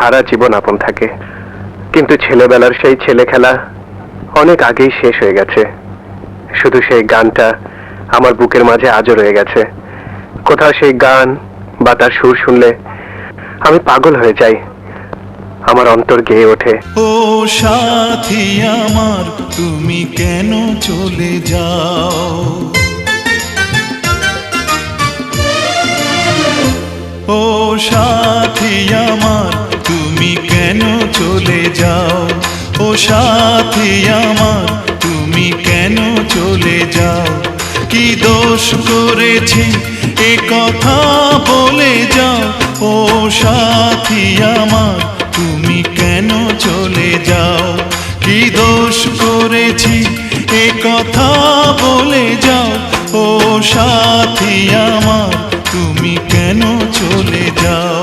সারা জীবন আপন থাকে, কিন্তু ছেলেবেলার সেই ছেলে খেলা অনেক আগেই শেষ হয়ে গেছে। শুধু সেই গানটা আমার বুকের মাঝে আজও রয়ে গেছে। কোথাও সেই গান বা তার সুর শুনলে আমি পাগল হয়ে যাই, আমার অন্তর গেয়ে ওঠে। ও সাথী আমার, তুমি কেন চলে যাও? ও সাথী আমার, তুমি কেন চলে যাও? ও সাথী আমার, তুমি কেন চলে যাও? কি দোষ করেছি এ কথা বলে যাও। ও সাথী আমার, তুমি কেন চলে যাও? কি দোষ করেছি এ কথা বলে যাও। ও সাথী আমার, তুমি কেন চলে যাও?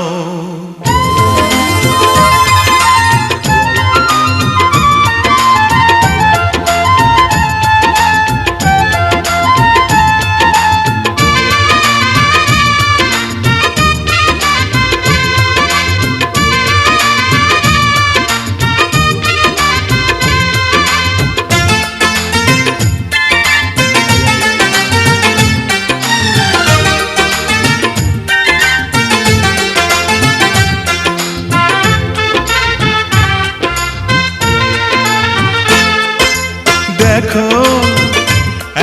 দেখো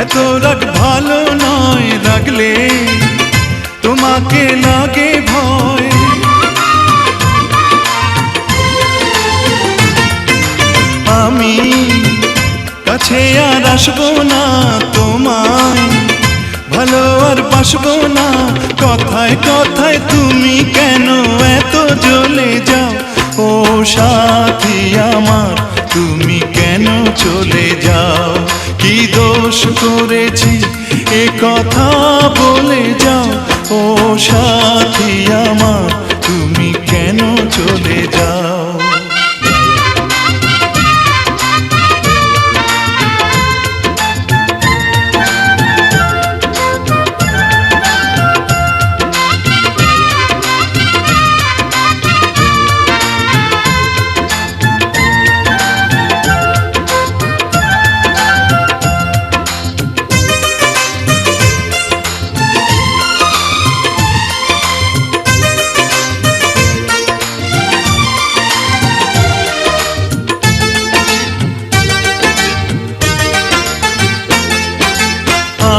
এত রাগ ভালো নয়, রাগলে তোমাকে লাগে ভয়। আমি কাছে আর আসবো না, তোমায় ভালো আর বাসবো না। কথায় কথায় তুমি কেন এত জ্বলে যাও? ও সাথী আমার, তুমি কেন চলে যাও? কি দোষ করেছি এ কথা বলে যাও। ও সাথী আমার, তুমি কেন চলে যাও?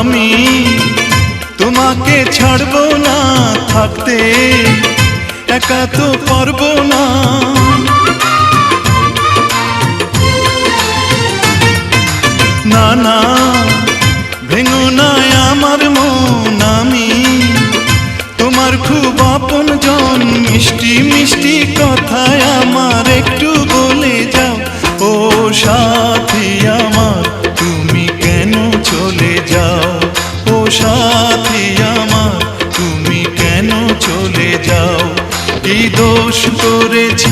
আমি তোমাকে ছাড়বো না, থাকতে একা তো পারবো না। না না, ভেঙো না আমার মন, আমি তোমার খুব আপন জন। মিষ্টি মিষ্টি কথায় আমার একটু বলে যাও। ও সাথী আমার, তুমি কেন চলে যাও? ও সাথী আমার, তুমি কেন চলে যাও? কি দোষ করেছি